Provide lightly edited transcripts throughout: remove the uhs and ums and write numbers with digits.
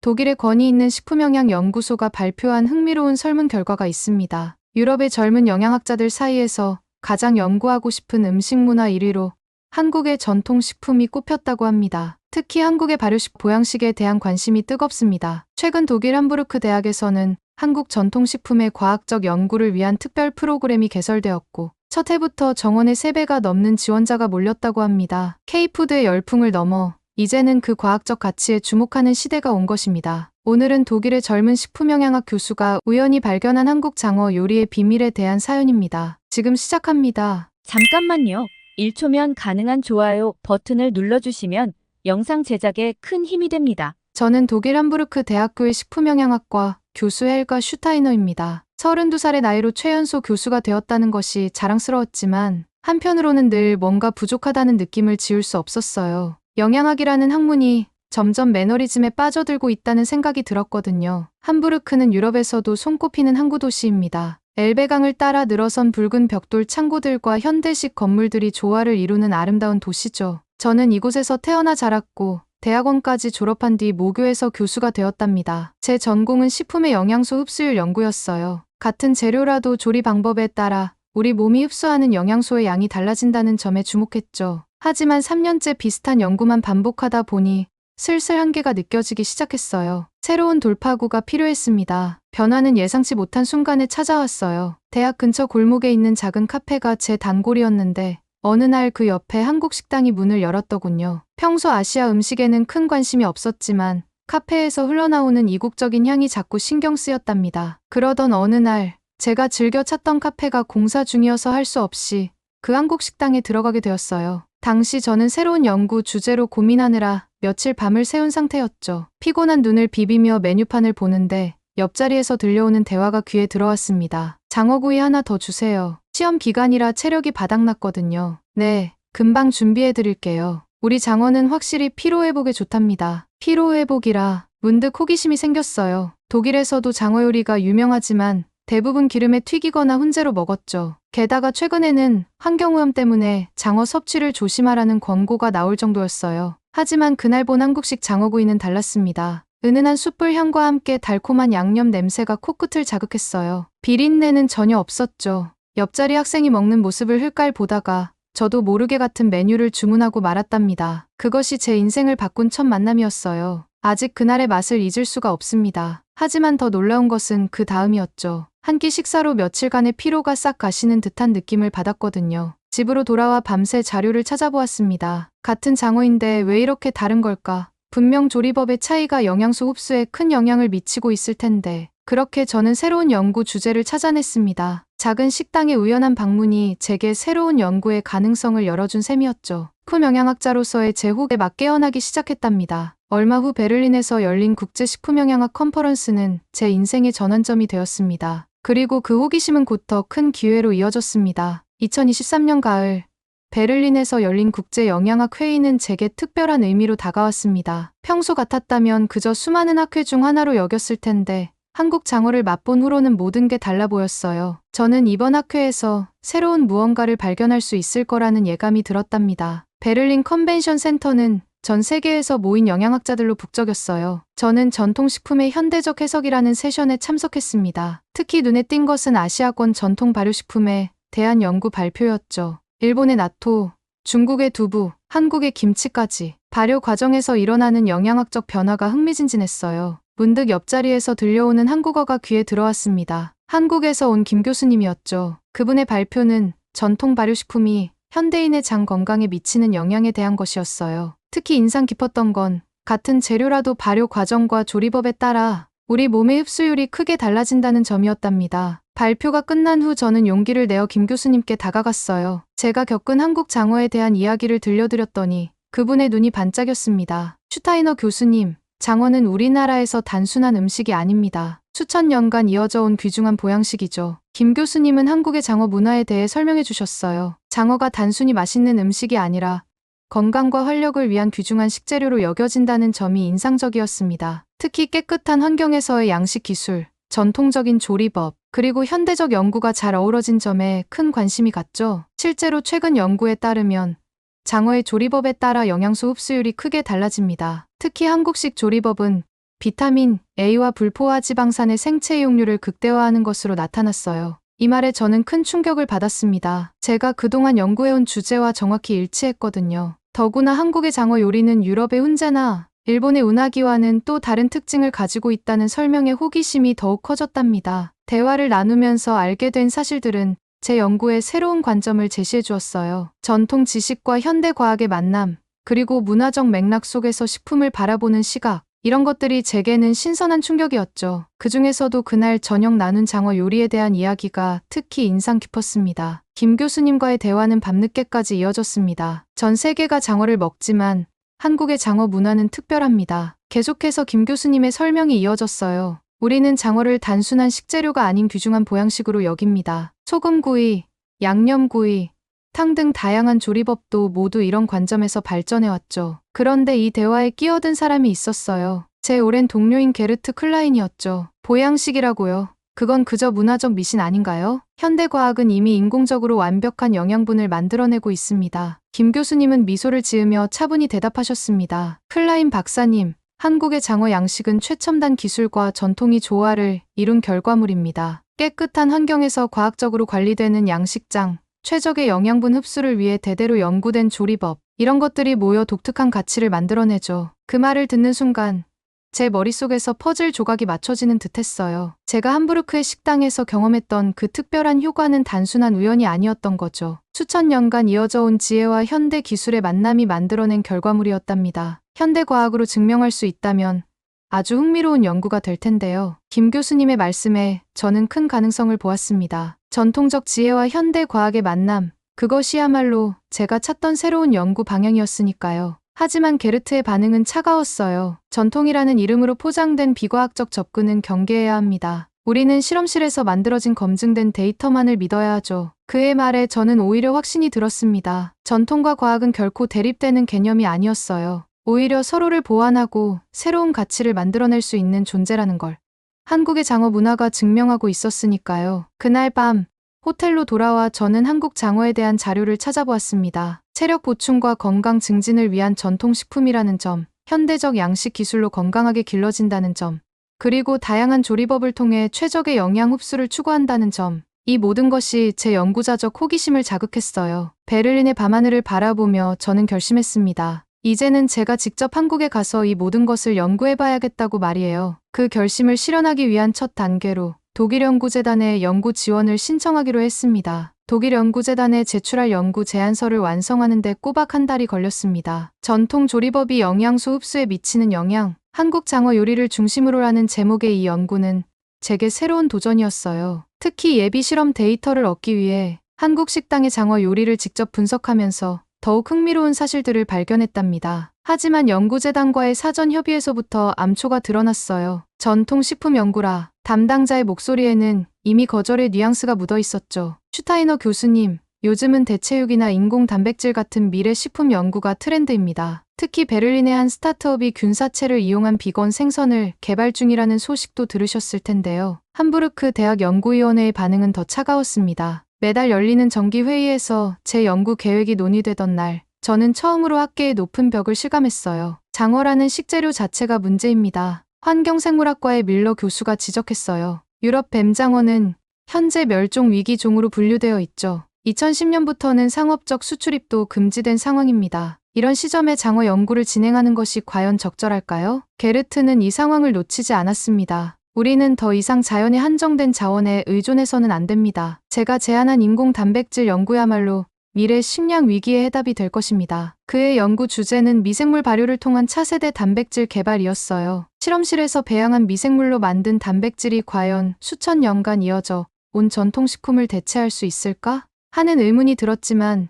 독일의 권위 있는 식품영양연구소가 발표한 흥미로운 설문 결과가 있습니다. 유럽의 젊은 영양학자들 사이에서 가장 연구하고 싶은 음식 문화 1위로 한국의 전통식품이 꼽혔다고 합니다. 특히 한국의 발효식 보양식에 대한 관심이 뜨겁습니다. 최근 독일 함부르크 대학에서는 한국 전통식품의 과학적 연구를 위한 특별 프로그램이 개설되었고 첫 해부터 정원의 3배가 넘는 지원자가 몰렸다고 합니다. K푸드의 열풍을 넘어 이제는 그 과학적 가치에 주목하는 시대가 온 것입니다. 오늘은 독일의 젊은 식품영양학 교수가 우연히 발견한 한국 장어 요리의 비밀에 대한 사연입니다. 지금 시작합니다. 잠깐만요. 1초면 가능한 좋아요 버튼을 눌러주시면 영상 제작에 큰 힘이 됩니다. 저는 독일 함부르크 대학교의 식품영양학과 교수 헬가 슈타이너입니다. 32살의 나이로 최연소 교수가 되었다는 것이 자랑스러웠지만 한편으로는 늘 뭔가 부족하다는 느낌을 지울 수 없었어요. 영양학이라는 학문이 점점 매너리즘에 빠져들고 있다는 생각이 들었거든요. 함부르크는 유럽에서도 손꼽히는 항구 도시입니다. 엘베강을 따라 늘어선 붉은 벽돌 창고들과 현대식 건물들이 조화를 이루는 아름다운 도시죠. 저는 이곳에서 태어나 자랐고 대학원까지 졸업한 뒤 모교에서 교수가 되었답니다. 제 전공은 식품의 영양소 흡수율 연구였어요. 같은 재료라도 조리 방법에 따라 우리 몸이 흡수하는 영양소의 양이 달라진다는 점에 주목했죠. 하지만 3년째 비슷한 연구만 반복하다 보니 슬슬 한계가 느껴지기 시작했어요. 새로운 돌파구가 필요했습니다. 변화는 예상치 못한 순간에 찾아왔어요. 대학 근처 골목에 있는 작은 카페가 제 단골이었는데 어느 날 그 옆에 한국 식당이 문을 열었더군요. 평소 아시아 음식에는 큰 관심이 없었지만 카페에서 흘러나오는 이국적인 향이 자꾸 신경 쓰였답니다. 그러던 어느 날 제가 즐겨 찾던 카페가 공사 중이어서 할 수 없이 그 한국 식당에 들어가게 되었어요. 당시 저는 새로운 연구 주제로 고민하느라 며칠 밤을 새운 상태였죠. 피곤한 눈을 비비며 메뉴판을 보는데 옆자리에서 들려오는 대화가 귀에 들어왔습니다. 장어구이 하나 더 주세요. 시험 기간이라 체력이 바닥났거든요. 네, 금방 준비해 드릴게요. 우리 장어는 확실히 피로회복에 좋답니다. 피로회복이라 문득 호기심이 생겼어요. 독일에서도 장어 요리가 유명하지만 대부분 기름에 튀기거나 훈제로 먹었죠. 게다가 최근에는 환경오염 때문에 장어 섭취를 조심하라는 권고가 나올 정도였어요. 하지만 그날 본 한국식 장어구이는 달랐습니다. 은은한 숯불 향과 함께 달콤한 양념 냄새가 코끝을 자극했어요. 비린내는 전혀 없었죠. 옆자리 학생이 먹는 모습을 흘깔 보다가 저도 모르게 같은 메뉴를 주문하고 말았답니다. 그것이 제 인생을 바꾼 첫 만남이었어요. 아직 그날의 맛을 잊을 수가 없습니다. 하지만 더 놀라운 것은 그 다음이었죠. 한 끼 식사로 며칠간의 피로가 싹 가시는 듯한 느낌을 받았거든요. 집으로 돌아와 밤새 자료를 찾아보았습니다. 같은 장어인데 왜 이렇게 다른 걸까? 분명 조리법의 차이가 영양소 흡수에 큰 영향을 미치고 있을 텐데. 그렇게 저는 새로운 연구 주제를 찾아냈습니다. 작은 식당의 우연한 방문이 제게 새로운 연구의 가능성을 열어준 셈이었죠. 식품영양학자로서의 제 호흡에 막 깨어나기 시작했답니다. 얼마 후 베를린에서 열린 국제식품영양학 컨퍼런스는 제 인생의 전환점이 되었습니다. 그리고 그 호기심은 곧 더 큰 기회로 이어졌습니다. 2023년 가을 베를린에서 열린 국제영양학 회의는 제게 특별한 의미로 다가왔습니다. 평소 같았다면 그저 수많은 학회 중 하나로 여겼을 텐데 한국 장어를 맛본 후로는 모든 게 달라 보였어요. 저는 이번 학회에서 새로운 무언가를 발견할 수 있을 거라는 예감이 들었답니다. 베를린 컨벤션 센터는 전 세계에서 모인 영양학자들로 북적였어요. 저는 전통식품의 현대적 해석이라는 세션에 참석했습니다. 특히 눈에 띈 것은 아시아권 전통 발효식품에 대한 연구 발표였죠. 일본의 나토, 중국의 두부, 한국의 김치까지 발효 과정에서 일어나는 영양학적 변화가 흥미진진했어요. 문득 옆자리에서 들려오는 한국어가 귀에 들어왔습니다. 한국에서 온 김 교수님이었죠. 그분의 발표는 전통 발효식품이 현대인의 장 건강에 미치는 영향에 대한 것이었어요. 특히 인상 깊었던 건 같은 재료라도 발효 과정과 조리법에 따라 우리 몸의 흡수율이 크게 달라진다는 점이었답니다. 발표가 끝난 후 저는 용기를 내어 김 교수님께 다가갔어요. 제가 겪은 한국 장어에 대한 이야기를 들려드렸더니 그분의 눈이 반짝였습니다. 슈타이너 교수님, 장어는 우리나라에서 단순한 음식이 아닙니다. 수천 년간 이어져 온 귀중한 보양식이죠. 김 교수님은 한국의 장어 문화에 대해 설명해 주셨어요. 장어가 단순히 맛있는 음식이 아니라 건강과 활력을 위한 귀중한 식재료로 여겨진다는 점이 인상적이었습니다. 특히 깨끗한 환경에서의 양식 기술, 전통적인 조리법, 그리고 현대적 연구가 잘 어우러진 점에 큰 관심이 갔죠. 실제로 최근 연구에 따르면 장어의 조리법에 따라 영양소 흡수율이 크게 달라집니다. 특히 한국식 조리법은 비타민 A와 불포화 지방산의 생체 이용률을 극대화하는 것으로 나타났어요. 이 말에 저는 큰 충격을 받았습니다. 제가 그동안 연구해온 주제와 정확히 일치했거든요. 더구나 한국의 장어 요리는 유럽의 훈제나 일본의 우나기와는 또 다른 특징을 가지고 있다는 설명에 호기심이 더욱 커졌답니다. 대화를 나누면서 알게 된 사실들은 제 연구에 새로운 관점을 제시해 주었어요. 전통 지식과 현대 과학의 만남, 그리고 문화적 맥락 속에서 식품을 바라보는 시각, 이런 것들이 제게는 신선한 충격이었죠. 그 중에서도 그날 저녁 나눈 장어 요리에 대한 이야기가 특히 인상 깊었습니다. 김 교수님과의 대화는 밤늦게까지 이어졌습니다. 전 세계가 장어를 먹지만 한국의 장어 문화는 특별합니다. 계속해서 김 교수님의 설명이 이어졌어요. 우리는 장어를 단순한 식재료가 아닌 귀중한 보양식으로 여깁니다. 소금구이, 양념구이, 탕 등 다양한 조리법도 모두 이런 관점에서 발전해왔죠. 그런데 이 대화에 끼어든 사람이 있었어요. 제 오랜 동료인 게르트 클라인이었죠. 보양식이라고요. 그건 그저 문화적 미신 아닌가요? 현대과학은 이미 인공적으로 완벽한 영양분을 만들어내고 있습니다. 김 교수님은 미소를 지으며 차분히 대답하셨습니다. 클라인 박사님, 한국의 장어 양식은 최첨단 기술과 전통이 조화를 이룬 결과물입니다. 깨끗한 환경에서 과학적으로 관리되는 양식장, 최적의 영양분 흡수를 위해 대대로 연구된 조리법, 이런 것들이 모여 독특한 가치를 만들어내죠. 그 말을 듣는 순간 제 머릿속에서 퍼즐 조각이 맞춰지는 듯했어요. 제가 함부르크의 식당에서 경험했던 그 특별한 효과는 단순한 우연이 아니었던 거죠. 수천 년간 이어져 온 지혜와 현대 기술의 만남이 만들어낸 결과물이었답니다. 현대 과학으로 증명할 수 있다면 아주 흥미로운 연구가 될 텐데요. 김 교수님의 말씀에 저는 큰 가능성을 보았습니다. 전통적 지혜와 현대 과학의 만남, 그것이야말로 제가 찾던 새로운 연구 방향이었으니까요. 하지만 게르트의 반응은 차가웠어요. 전통이라는 이름으로 포장된 비과학적 접근은 경계해야 합니다. 우리는 실험실에서 만들어진 검증된 데이터만을 믿어야 하죠. 그의 말에 저는 오히려 확신이 들었습니다. 전통과 과학은 결코 대립되는 개념이 아니었어요. 오히려 서로를 보완하고 새로운 가치를 만들어낼 수 있는 존재라는 걸 한국의 장어 문화가 증명하고 있었으니까요. 그날 밤 호텔로 돌아와 저는 한국 장어에 대한 자료를 찾아보았습니다. 체력 보충과 건강 증진을 위한 전통식품이라는 점, 현대적 양식 기술로 건강하게 길러진다는 점, 그리고 다양한 조리법을 통해 최적의 영양 흡수를 추구한다는 점, 이 모든 것이 제 연구자적 호기심을 자극했어요. 베를린의 밤하늘을 바라보며 저는 결심했습니다. 이제는 제가 직접 한국에 가서 이 모든 것을 연구해봐야겠다고 말이에요. 그 결심을 실현하기 위한 첫 단계로 독일 연구재단에 연구 지원을 신청하기로 했습니다. 독일 연구재단에 제출할 연구 제안서를 완성하는 데 꼬박 한 달이 걸렸습니다. 전통 조리법이 영양소 흡수에 미치는 영향, 한국 장어 요리를 중심으로 하는 제목의 이 연구는 제게 새로운 도전이었어요. 특히 예비 실험 데이터를 얻기 위해 한국 식당의 장어 요리를 직접 분석하면서 더욱 흥미로운 사실들을 발견했답니다. 하지만 연구재단과의 사전 협의에서부터 암초가 드러났어요. 전통식품 연구라 담당자의 목소리에는 이미 거절의 뉘앙스가 묻어 있었죠. 슈타이너 교수님, 요즘은 대체육이나 인공 단백질 같은 미래 식품 연구가 트렌드입니다. 특히 베를린의 한 스타트업이 균사체를 이용한 비건 생선을 개발 중이라는 소식도 들으셨을 텐데요. 함부르크 대학 연구위원회의 반응은 더 차가웠습니다. 매달 열리는 정기회의에서 제 연구 계획이 논의되던 날, 저는 처음으로 학계의 높은 벽을 실감했어요. 장어라는 식재료 자체가 문제입니다. 환경생물학과의 밀러 교수가 지적했어요. 유럽 뱀장어는 현재 멸종 위기종으로 분류되어 있죠. 2010년부터는 상업적 수출입도 금지된 상황입니다. 이런 시점에 장어 연구를 진행하는 것이 과연 적절할까요? 게르트는 이 상황을 놓치지 않았습니다. 우리는 더 이상 자연에 한정된 자원에 의존해서는 안 됩니다. 제가 제안한 인공 단백질 연구야말로 미래 식량 위기의 해답이 될 것입니다. 그의 연구 주제는 미생물 발효를 통한 차세대 단백질 개발이었어요. 실험실에서 배양한 미생물로 만든 단백질이 과연 수천 년간 이어져 온 전통식품을 대체할 수 있을까? 하는 의문이 들었지만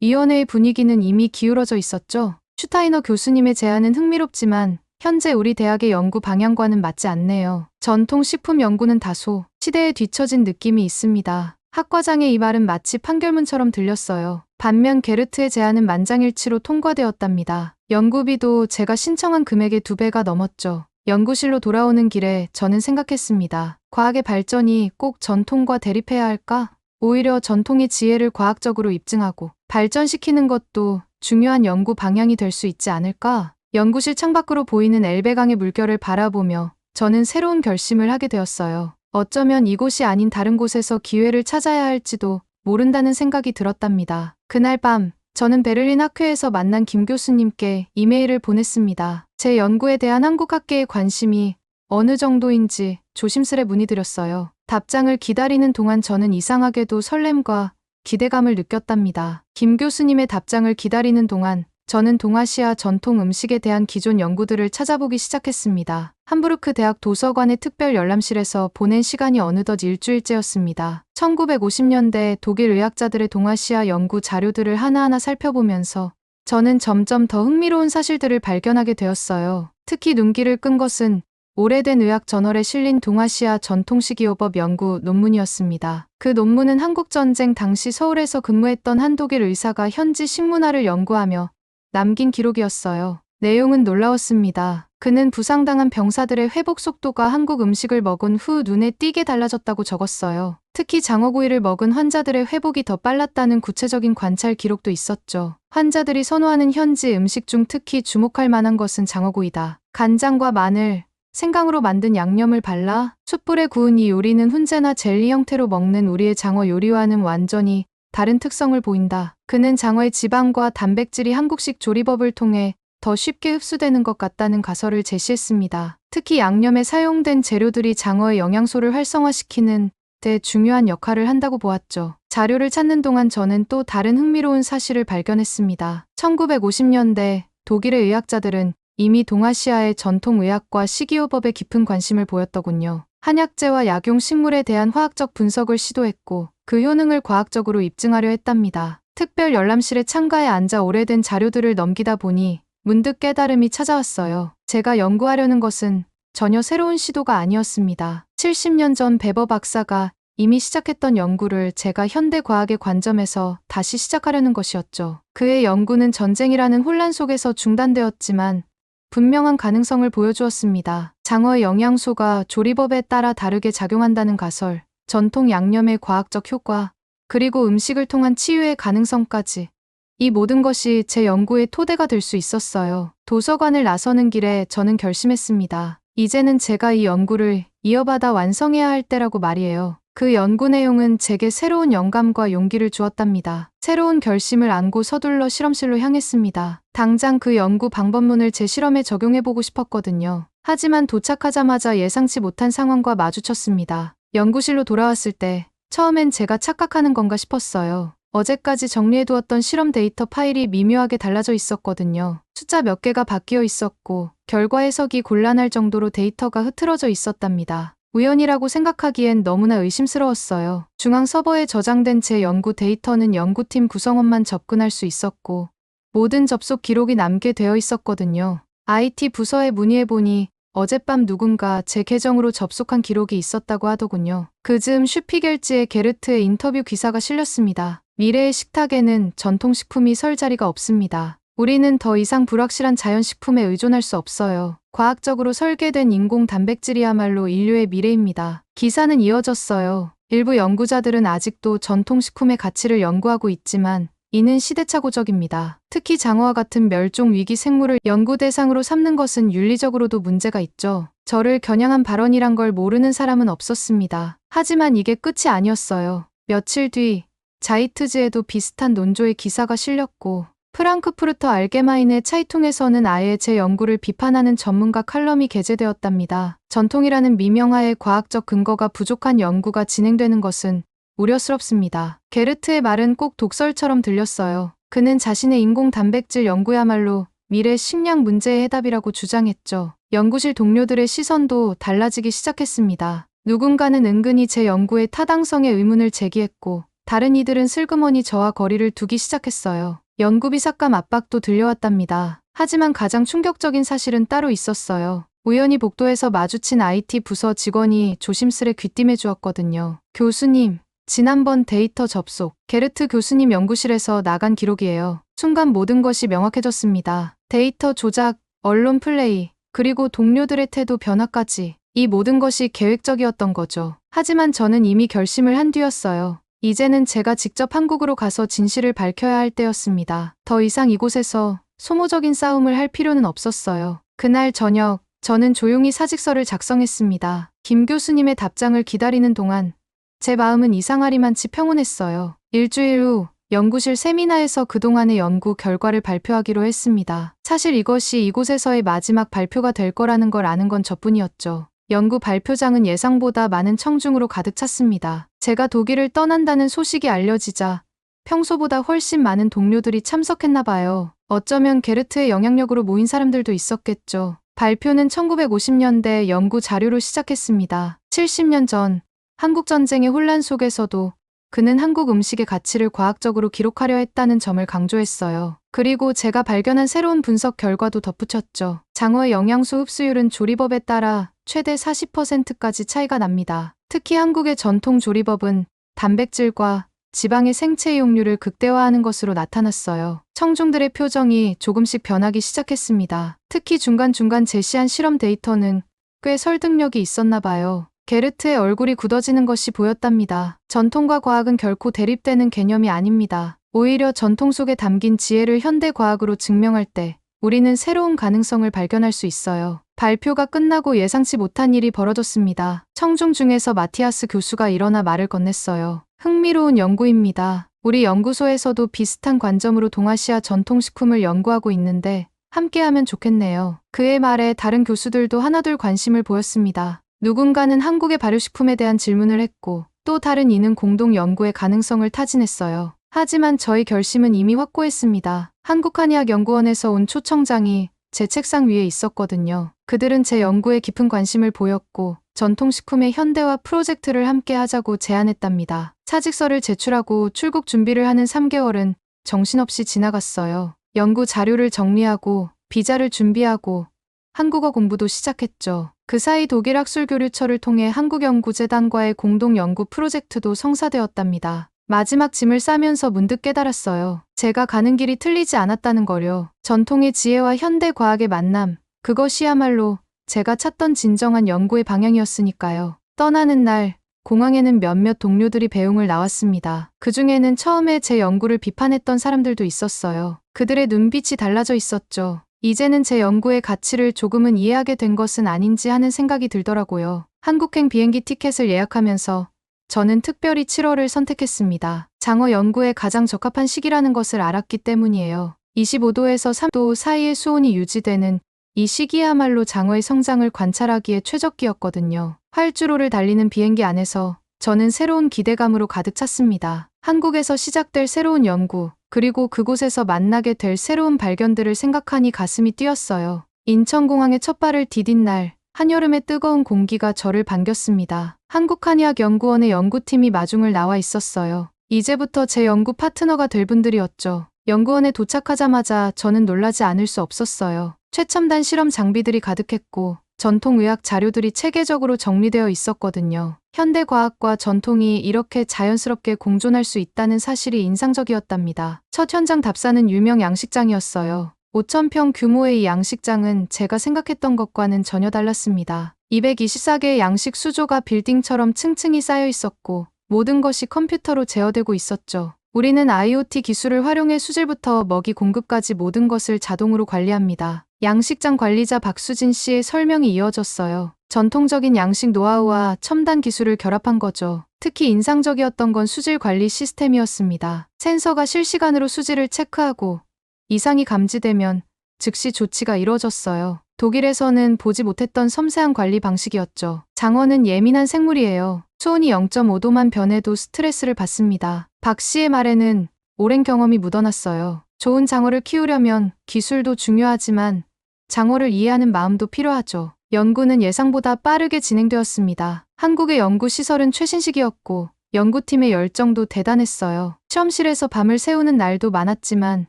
위원회의 분위기는 이미 기울어져 있었죠. 슈타이너 교수님의 제안은 흥미롭지만 현재 우리 대학의 연구 방향과는 맞지 않네요. 전통식품 연구는 다소 시대에 뒤처진 느낌이 있습니다. 학과장의 이 말은 마치 판결문처럼 들렸어요. 반면 게르트의 제안은 만장일치로 통과되었답니다. 연구비도 제가 신청한 금액의 2배가 넘었죠. 연구실로 돌아오는 길에 저는 생각했습니다. 과학의 발전이 꼭 전통과 대립해야 할까? 오히려 전통의 지혜를 과학적으로 입증하고 발전시키는 것도 중요한 연구 방향이 될 수 있지 않을까? 연구실 창밖으로 보이는 엘베강의 물결을 바라보며 저는 새로운 결심을 하게 되었어요. 어쩌면 이곳이 아닌 다른 곳에서 기회를 찾아야 할지도 모른다는 생각이 들었답니다. 그날 밤 저는 베를린 학회에서 만난 김 교수님께 이메일을 보냈습니다. 제 연구에 대한 한국 학계의 관심이 어느 정도인지 조심스레 문의드렸어요. 답장을 기다리는 동안 저는 이상하게도 설렘과 기대감을 느꼈답니다. 김 교수님의 답장을 기다리는 동안 저는 동아시아 전통 음식에 대한 기존 연구들을 찾아보기 시작했습니다. 함부르크 대학 도서관의 특별 열람실에서 보낸 시간이 어느덧 일주일째였습니다. 1950년대 독일 의학자들의 동아시아 연구 자료들을 하나하나 살펴보면서 저는 점점 더 흥미로운 사실들을 발견하게 되었어요. 특히 눈길을 끈 것은 오래된 의학 저널에 실린 동아시아 전통식이요법 연구 논문이었습니다. 그 논문은 한국전쟁 당시 서울에서 근무했던 한 독일 의사가 현지 식문화를 연구하며 남긴 기록이었어요. 내용은 놀라웠습니다. 그는 부상당한 병사들의 회복 속도가 한국 음식을 먹은 후 눈에 띄게 달라졌다고 적었어요. 특히 장어구이를 먹은 환자들의 회복이 더 빨랐다는 구체적인 관찰 기록도 있었죠. 환자들이 선호하는 현지 음식 중 특히 주목할 만한 것은 장어구이다. 간장과 마늘, 생강으로 만든 양념을 발라 숯불에 구운 이 요리는 훈제나 젤리 형태로 먹는 우리의 장어 요리와는 완전히 다른 특성을 보인다. 그는 장어의 지방과 단백질이 한국식 조리법을 통해 더 쉽게 흡수되는 것 같다는 가설을 제시했습니다. 특히 양념에 사용된 재료들이 장어의 영양소를 활성화시키는 데 중요한 역할을 한다고 보았죠. 자료를 찾는 동안 저는 또 다른 흥미로운 사실을 발견했습니다. 1950년대 독일의 의학자들은 이미 동아시아의 전통의학과 식이요법에 깊은 관심을 보였더군요. 한약재와 약용식물에 대한 화학적 분석을 시도했고 그 효능을 과학적으로 입증하려 했답니다. 특별 열람실에 창가에 앉아 오래된 자료들을 넘기다 보니 문득 깨달음이 찾아왔어요. 제가 연구하려는 것은 전혀 새로운 시도가 아니었습니다. 70년 전 베버 박사가 이미 시작했던 연구를 제가 현대 과학의 관점에서 다시 시작하려는 것이었죠. 그의 연구는 전쟁이라는 혼란 속에서 중단되었지만 분명한 가능성을 보여주었습니다. 장어의 영양소가 조리법에 따라 다르게 작용한다는 가설, 전통 양념의 과학적 효과, 그리고 음식을 통한 치유의 가능성까지. 이 모든 것이 제 연구의 토대가 될 수 있었어요. 도서관을 나서는 길에 저는 결심했습니다. 이제는 제가 이 연구를 이어받아 완성해야 할 때라고 말이에요. 그 연구 내용은 제게 새로운 영감과 용기를 주었답니다. 새로운 결심을 안고 서둘러 실험실로 향했습니다. 당장 그 연구 방법론을 제 실험에 적용해보고 싶었거든요. 하지만 도착하자마자 예상치 못한 상황과 마주쳤습니다. 연구실로 돌아왔을 때 처음엔 제가 착각하는 건가 싶었어요. 어제까지 정리해두었던 실험 데이터 파일이 미묘하게 달라져 있었거든요. 숫자 몇 개가 바뀌어 있었고 결과 해석이 곤란할 정도로 데이터가 흐트러져 있었답니다. 우연이라고 생각하기엔 너무나 의심스러웠어요. 중앙 서버에 저장된 제 연구 데이터는 연구팀 구성원만 접근할 수 있었고 모든 접속 기록이 남게 되어 있었거든요. IT 부서에 문의해보니 어젯밤 누군가 제 계정으로 접속한 기록이 있었다고 하더군요. 그 즈음 슈피겔지의 게르트의 인터뷰 기사가 실렸습니다. 미래의 식탁에는 전통식품이 설 자리가 없습니다. 우리는 더 이상 불확실한 자연식품에 의존할 수 없어요. 과학적으로 설계된 인공 단백질이야말로 인류의 미래입니다. 기사는 이어졌어요. 일부 연구자들은 아직도 전통식품의 가치를 연구하고 있지만 이는 시대착오적입니다. 특히 장어와 같은 멸종 위기 생물을 연구 대상으로 삼는 것은 윤리적으로도 문제가 있죠. 저를 겨냥한 발언이란 걸 모르는 사람은 없었습니다. 하지만 이게 끝이 아니었어요. 며칠 뒤 자이트즈에도 비슷한 논조의 기사가 실렸고 프랑크푸르터 알게마인의 차이퉁에서는 아예 제 연구를 비판하는 전문가 칼럼이 게재되었답니다. 전통이라는 미명하에 과학적 근거가 부족한 연구가 진행되는 것은 우려스럽습니다. 게르트의 말은 꼭 독설처럼 들렸어요. 그는 자신의 인공 단백질 연구야말로 미래 식량 문제의 해답이라고 주장했죠. 연구실 동료들의 시선도 달라지기 시작했습니다. 누군가는 은근히 제 연구의 타당성에 의문을 제기했고 다른 이들은 슬그머니 저와 거리를 두기 시작했어요. 연구비 삭감 압박도 들려왔답니다. 하지만 가장 충격적인 사실은 따로 있었어요. 우연히 복도에서 마주친 IT 부서 직원이 조심스레 귀띔해 주었거든요. 교수님, 지난번 데이터 접속, 게르트 교수님 연구실에서 나간 기록이에요. 순간 모든 것이 명확해졌습니다. 데이터 조작, 언론 플레이, 그리고 동료들의 태도 변화까지. 이 모든 것이 계획적이었던 거죠. 하지만 저는 이미 결심을 한 뒤였어요. 이제는 제가 직접 한국으로 가서 진실을 밝혀야 할 때였습니다. 더 이상 이곳에서 소모적인 싸움을 할 필요는 없었어요. 그날 저녁, 저는 조용히 사직서를 작성했습니다. 김 교수님의 답장을 기다리는 동안 제 마음은 이상하리만치 평온했어요. 일주일 후 연구실 세미나에서 그동안의 연구 결과를 발표하기로 했습니다. 사실 이것이 이곳에서의 마지막 발표가 될 거라는 걸 아는 건 저뿐이었죠. 연구 발표장은 예상보다 많은 청중으로 가득 찼습니다. 제가 독일을 떠난다는 소식이 알려지자 평소보다 훨씬 많은 동료들이 참석했나 봐요. 어쩌면 게르트의 영향력으로 모인 사람들도 있었겠죠. 발표는 1950년대 연구 자료로 시작했습니다. 70년 전 한국전쟁의 혼란 속에서도 그는 한국 음식의 가치를 과학적으로 기록하려 했다는 점을 강조했어요. 그리고 제가 발견한 새로운 분석 결과도 덧붙였죠. 장어의 영양소 흡수율은 조리법에 따라 최대 40%까지 차이가 납니다. 특히 한국의 전통 조리법은 단백질과 지방의 생체 이용률을 극대화하는 것으로 나타났어요. 청중들의 표정이 조금씩 변하기 시작했습니다. 특히 중간중간 제시한 실험 데이터는 꽤 설득력이 있었나 봐요. 게르트의 얼굴이 굳어지는 것이 보였답니다. 전통과 과학은 결코 대립되는 개념이 아닙니다. 오히려 전통 속에 담긴 지혜를 현대 과학으로 증명할 때 우리는 새로운 가능성을 발견할 수 있어요. 발표가 끝나고 예상치 못한 일이 벌어졌습니다. 청중 중에서 마티아스 교수가 일어나 말을 건넸어요. 흥미로운 연구입니다. 우리 연구소에서도 비슷한 관점으로 동아시아 전통식품을 연구하고 있는데 함께하면 좋겠네요. 그의 말에 다른 교수들도 하나둘 관심을 보였습니다. 누군가는 한국의 발효식품에 대한 질문을 했고 또 다른 이는 공동 연구의 가능성을 타진했어요. 하지만 저희 결심은 이미 확고했습니다. 한국한의학연구원에서 온 초청장이 제 책상 위에 있었거든요. 그들은 제 연구에 깊은 관심을 보였고 전통식품의 현대화 프로젝트를 함께 하자고 제안했답니다. 사직서를 제출하고 출국 준비를 하는 3개월은 정신없이 지나갔어요. 연구 자료를 정리하고 비자를 준비하고 한국어 공부도 시작했죠. 그 사이 독일 학술교류처를 통해 한국연구재단과의 공동 연구 프로젝트도 성사되었답니다. 마지막 짐을 싸면서 문득 깨달았어요. 제가 가는 길이 틀리지 않았다는 거요. 전통의 지혜와 현대 과학의 만남, 그것이야말로 제가 찾던 진정한 연구의 방향이었으니까요. 떠나는 날, 공항에는 몇몇 동료들이 배웅을 나왔습니다. 그중에는 처음에 제 연구를 비판했던 사람들도 있었어요. 그들의 눈빛이 달라져 있었죠. 이제는 제 연구의 가치를 조금은 이해하게 된 것은 아닌지 하는 생각이 들더라고요. 한국행 비행기 티켓을 예약하면서 저는 특별히 7월을 선택했습니다. 장어 연구에 가장 적합한 시기라는 것을 알았기 때문이에요. 25도에서 3도 사이의 수온이 유지되는 이 시기야말로 장어의 성장을 관찰하기에 최적기였거든요. 활주로를 달리는 비행기 안에서 저는 새로운 기대감으로 가득 찼습니다. 한국에서 시작될 새로운 연구, 그리고 그곳에서 만나게 될 새로운 발견들을 생각하니 가슴이 뛰었어요. 인천공항에 첫 발을 디딘 날, 한여름의 뜨거운 공기가 저를 반겼습니다. 한국한의학연구원의 연구팀이 마중을 나와 있었어요. 이제부터 제 연구 파트너가 될 분들이었죠. 연구원에 도착하자마자 저는 놀라지 않을 수 없었어요. 최첨단 실험 장비들이 가득했고 전통의학 자료들이 체계적으로 정리되어 있었거든요. 현대 과학과 전통이 이렇게 자연스럽게 공존할 수 있다는 사실이 인상적이었답니다. 첫 현장 답사는 유명 양식장이었어요. 5,000평 규모의 이 양식장은 제가 생각했던 것과는 전혀 달랐습니다. 224개의 양식 수조가 빌딩처럼 층층이 쌓여 있었고 모든 것이 컴퓨터로 제어되고 있었죠. 우리는 IoT 기술을 활용해 수질부터 먹이 공급까지 모든 것을 자동으로 관리합니다. 양식장 관리자 박수진 씨의 설명이 이어졌어요. 전통적인 양식 노하우와 첨단 기술을 결합한 거죠. 특히 인상적이었던 건 수질 관리 시스템이었습니다. 센서가 실시간으로 수질을 체크하고 이상이 감지되면 즉시 조치가 이루어졌어요. 독일에서는 보지 못했던 섬세한 관리 방식이었죠. 장어는 예민한 생물이에요. 수온이 0.5도만 변해도 스트레스를 받습니다. 박 씨의 말에는 오랜 경험이 묻어났어요. 좋은 장어를 키우려면 기술도 중요하지만 장어를 이해하는 마음도 필요하죠. 연구는 예상보다 빠르게 진행되었습니다. 한국의 연구시설은 최신식이었고 연구팀의 열정도 대단했어요. 실험실에서 밤을 새우는 날도 많았지만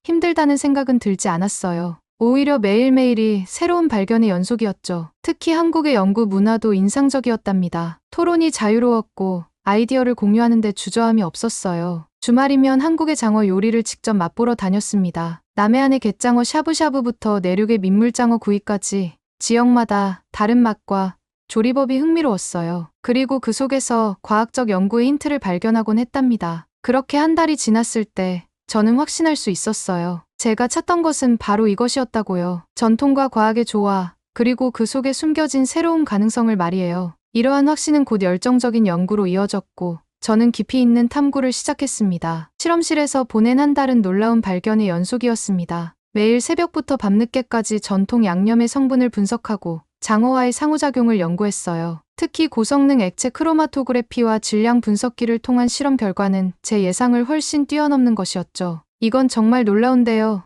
힘들다는 생각은 들지 않았어요. 오히려 매일매일이 새로운 발견의 연속이었죠. 특히 한국의 연구 문화도 인상적이었답니다. 토론이 자유로웠고 아이디어를 공유하는 데 주저함이 없었어요. 주말이면 한국의 장어 요리를 직접 맛보러 다녔습니다. 남해안의 갯장어 샤브샤브부터 내륙의 민물장어 구이까지 지역마다 다른 맛과 조리법이 흥미로웠어요. 그리고 그 속에서 과학적 연구의 힌트를 발견하곤 했답니다. 그렇게 한 달이 지났을 때 저는 확신할 수 있었어요. 제가 찾던 것은 바로 이것이었다고요. 전통과 과학의 조화, 그리고 그 속에 숨겨진 새로운 가능성을 말이에요. 이러한 확신은 곧 열정적인 연구로 이어졌고, 저는 깊이 있는 탐구를 시작했습니다. 실험실에서 보낸 한 달은 놀라운 발견의 연속이었습니다. 매일 새벽부터 밤늦게까지 전통 양념의 성분을 분석하고 장어와의 상호작용을 연구했어요. 특히 고성능 액체 크로마토그래피와 질량 분석기를 통한 실험 결과는 제 예상을 훨씬 뛰어넘는 것이었죠. 이건 정말 놀라운데요.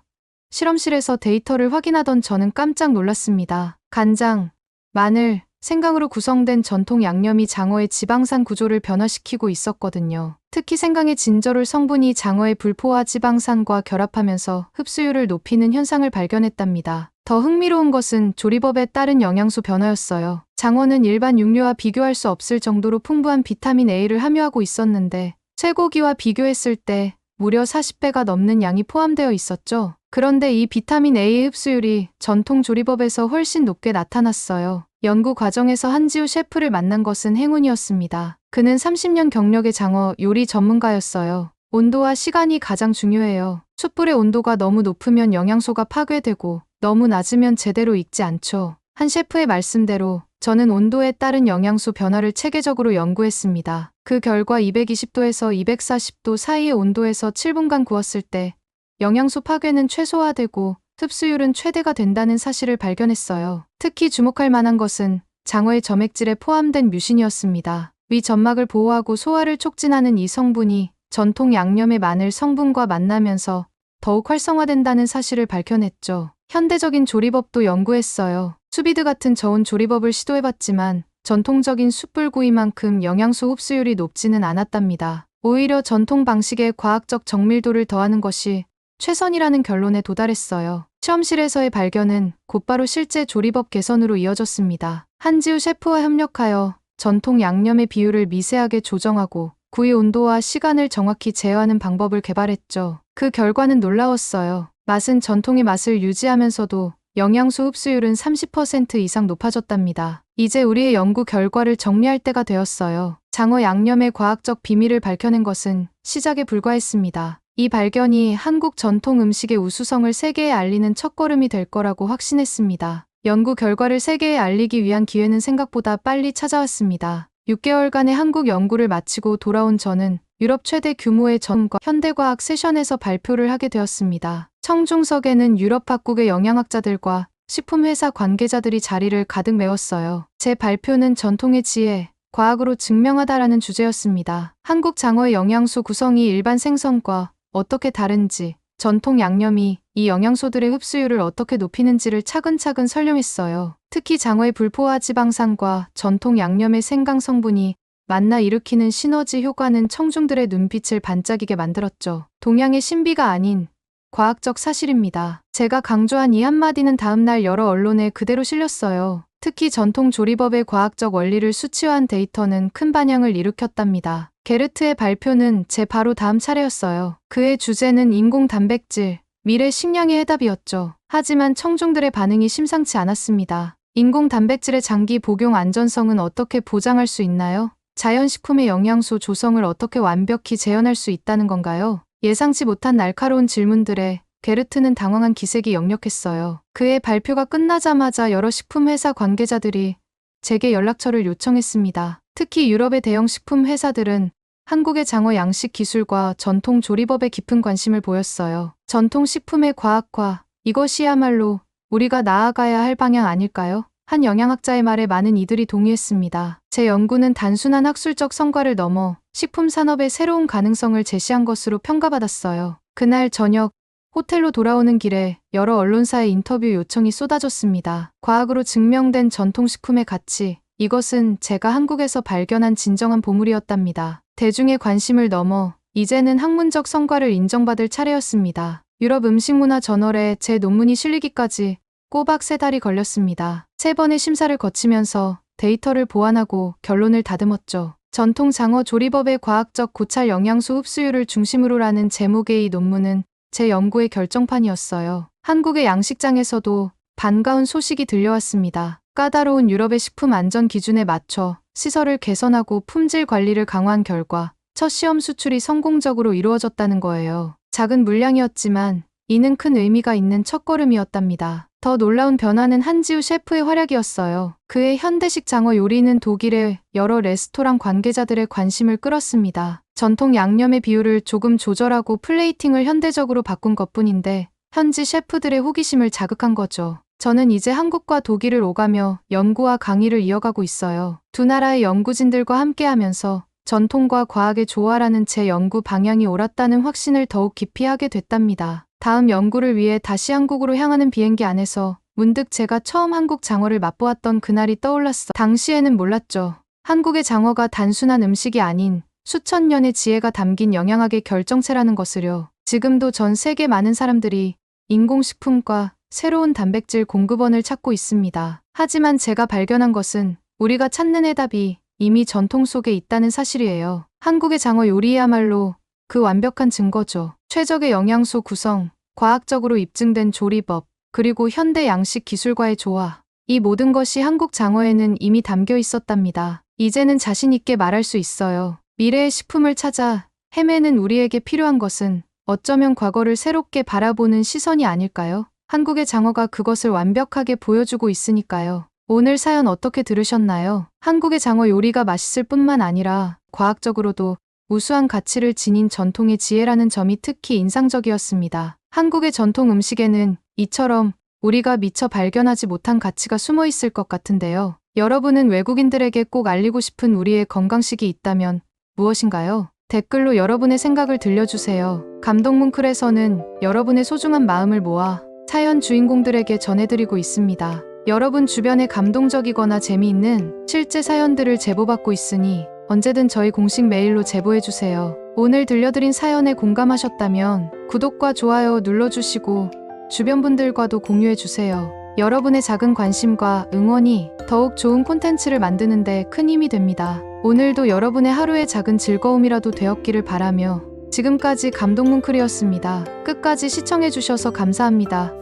실험실에서 데이터를 확인하던 저는 깜짝 놀랐습니다. 간장, 마늘, 생강으로 구성된 전통 양념이 장어의 지방산 구조를 변화시키고 있었거든요. 특히 생강의 진저롤 성분이 장어의 불포화 지방산과 결합하면서 흡수율을 높이는 현상을 발견했답니다. 더 흥미로운 것은 조리법에 따른 영양소 변화였어요. 장어는 일반 육류와 비교할 수 없을 정도로 풍부한 비타민 A를 함유하고 있었는데, 쇠고기와 비교했을 때 무려 40배가 넘는 양이 포함되어 있었죠. 그런데 이 비타민 A의 흡수율이 전통 조리법에서 훨씬 높게 나타났어요. 연구 과정에서 한지우 셰프를 만난 것은 행운이었습니다. 그는 30년 경력의 장어 요리 전문가였어요. 온도와 시간이 가장 중요해요. 숯불의 온도가 너무 높으면 영양소가 파괴되고 너무 낮으면 제대로 익지 않죠. 한 셰프의 말씀대로 저는 온도에 따른 영양소 변화를 체계적으로 연구했습니다. 그 결과 220도에서 240도 사이의 온도에서 7분간 구웠을 때 영양소 파괴는 최소화되고 흡수율은 최대가 된다는 사실을 발견했어요. 특히 주목할 만한 것은 장어의 점액질에 포함된 뮤신이었습니다. 위 점막을 보호하고 소화를 촉진하는 이 성분이 전통 양념의 마늘 성분과 만나면서 더욱 활성화된다는 사실을 밝혀냈죠. 현대적인 조리법도 연구했어요. 수비드 같은 저온 조리법을 시도해봤지만 전통적인 숯불구이만큼 영양소 흡수율이 높지는 않았답니다. 오히려 전통 방식의 과학적 정밀도를 더하는 것이 최선이라는 결론에 도달했어요. 실험실에서의 발견은 곧바로 실제 조리법 개선으로 이어졌습니다. 한지우 셰프와 협력하여 전통 양념의 비율을 미세하게 조정하고 구이 온도와 시간을 정확히 제어하는 방법을 개발했죠. 그 결과는 놀라웠어요. 맛은 전통의 맛을 유지하면서도 영양소 흡수율은 30% 이상 높아졌답니다. 이제 우리의 연구 결과를 정리할 때가 되었어요. 장어 양념의 과학적 비밀을 밝혀낸 것은 시작에 불과했습니다. 이 발견이 한국 전통 음식의 우수성을 세계에 알리는 첫걸음이 될 거라고 확신했습니다. 연구 결과를 세계에 알리기 위한 기회는 생각보다 빨리 찾아왔습니다. 6개월간의 한국 연구를 마치고 돌아온 저는 유럽 최대 규모의 전과 현대과학 세션에서 발표를 하게 되었습니다. 청중석에는 유럽 각국의 영양학자들과 식품회사 관계자들이 자리를 가득 메웠어요. 제 발표는 전통의 지혜, 과학으로 증명하다라는 주제였습니다. 한국 장어의 영양소 구성이 일반 생선과 어떻게 다른지, 전통 양념이 이 영양소들의 흡수율을 어떻게 높이는지를 차근차근 설명했어요. 특히 장어의 불포화 지방산과 전통 양념의 생강 성분이 만나 일으키는 시너지 효과는 청중들의 눈빛을 반짝이게 만들었죠. 동양의 신비가 아닌 과학적 사실입니다. 제가 강조한 이 한마디는 다음날 여러 언론에 그대로 실렸어요. 특히 전통 조리법의 과학적 원리를 수치화한 데이터는 큰 반향을 일으켰답니다. 게르트의 발표는 제 바로 다음 차례였어요. 그의 주제는 인공 단백질, 미래 식량의 해답이었죠. 하지만 청중들의 반응이 심상치 않았습니다. 인공 단백질의 장기 복용 안전성은 어떻게 보장할 수 있나요? 자연식품의 영양소 조성을 어떻게 완벽히 재현할 수 있다는 건가요? 예상치 못한 날카로운 질문들에 게르트는 당황한 기색이 역력했어요. 그의 발표가 끝나자마자 여러 식품회사 관계자들이 제게 연락처를 요청했습니다. 특히 유럽의 대형 식품 회사들은 한국의 장어 양식 기술과 전통 조리법에 깊은 관심을 보였어요. 전통 식품의 과학화, 이것이야말로 우리가 나아가야 할 방향 아닐까요? 한 영양학자의 말에 많은 이들이 동의했습니다. 제 연구는 단순한 학술적 성과를 넘어 식품 산업의 새로운 가능성을 제시한 것으로 평가받았어요. 그날 저녁, 호텔로 돌아오는 길에 여러 언론사의 인터뷰 요청이 쏟아졌습니다. 과학으로 증명된 전통식품의 가치, 이것은 제가 한국에서 발견한 진정한 보물이었답니다. 대중의 관심을 넘어 이제는 학문적 성과를 인정받을 차례였습니다. 유럽 음식문화 저널에 제 논문이 실리기까지 꼬박 3달이 걸렸습니다. 3번의 심사를 거치면서 데이터를 보완하고 결론을 다듬었죠. 전통 장어 조리법의 과학적 고찰 영양소 흡수율을 중심으로라는 제목의 이 논문은 제 연구의 결정판이었어요. 한국의 양식장에서도 반가운 소식이 들려왔습니다. 까다로운 유럽의 식품 안전 기준에 맞춰 시설을 개선하고 품질 관리를 강화한 결과 첫 시험 수출이 성공적으로 이루어졌다는 거예요. 작은 물량이었지만 이는 큰 의미가 있는 첫걸음이었답니다. 더 놀라운 변화는 한지우 셰프의 활약이었어요. 그의 현대식 장어 요리는 독일의 여러 레스토랑 관계자들의 관심을 끌었습니다. 전통 양념의 비율을 조금 조절하고 플레이팅을 현대적으로 바꾼 것뿐인데 현지 셰프들의 호기심을 자극한 거죠. 저는 이제 한국과 독일을 오가며 연구와 강의를 이어가고 있어요. 두 나라의 연구진들과 함께하면서 전통과 과학의 조화라는 제 연구 방향이 옳았다는 확신을 더욱 깊이 하게 됐답니다. 다음 연구를 위해 다시 한국으로 향하는 비행기 안에서 문득 제가 처음 한국 장어를 맛보았던 그날이 떠올랐어. 당시에는 몰랐죠. 한국의 장어가 단순한 음식이 아닌 수천 년의 지혜가 담긴 영양학의 결정체라는 것을요. 지금도 전 세계 많은 사람들이 인공식품과 새로운 단백질 공급원을 찾고 있습니다. 하지만 제가 발견한 것은 우리가 찾는 해답이 이미 전통 속에 있다는 사실이에요. 한국의 장어 요리야말로 그 완벽한 증거죠. 최적의 영양소 구성, 과학적으로 입증된 조리법, 그리고 현대 양식 기술과의 조화. 이 모든 것이 한국 장어에는 이미 담겨 있었답니다. 이제는 자신 있게 말할 수 있어요. 미래의 식품을 찾아 헤매는 우리에게 필요한 것은 어쩌면 과거를 새롭게 바라보는 시선이 아닐까요? 한국의 장어가 그것을 완벽하게 보여주고 있으니까요. 오늘 사연 어떻게 들으셨나요? 한국의 장어 요리가 맛있을 뿐만 아니라 과학적으로도 우수한 가치를 지닌 전통의 지혜라는 점이 특히 인상적이었습니다. 한국의 전통 음식에는 이처럼 우리가 미처 발견하지 못한 가치가 숨어 있을 것 같은데요. 여러분은 외국인들에게 꼭 알리고 싶은 우리의 건강식이 있다면 무엇인가요? 댓글로 여러분의 생각을 들려주세요. 감동뭉클에서는 여러분의 소중한 마음을 모아 사연 주인공들에게 전해드리고 있습니다. 여러분 주변에 감동적이거나 재미있는 실제 사연들을 제보받고 있으니 언제든 저희 공식 메일로 제보해주세요. 오늘 들려드린 사연에 공감하셨다면 구독과 좋아요 눌러주시고 주변 분들과도 공유해주세요. 여러분의 작은 관심과 응원이 더욱 좋은 콘텐츠를 만드는 데 큰 힘이 됩니다. 오늘도 여러분의 하루의 작은 즐거움이라도 되었기를 바라며 지금까지 감동뭉클이었습니다. 끝까지 시청해주셔서 감사합니다.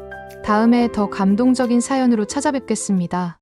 다음에 더 감동적인 사연으로 찾아뵙겠습니다.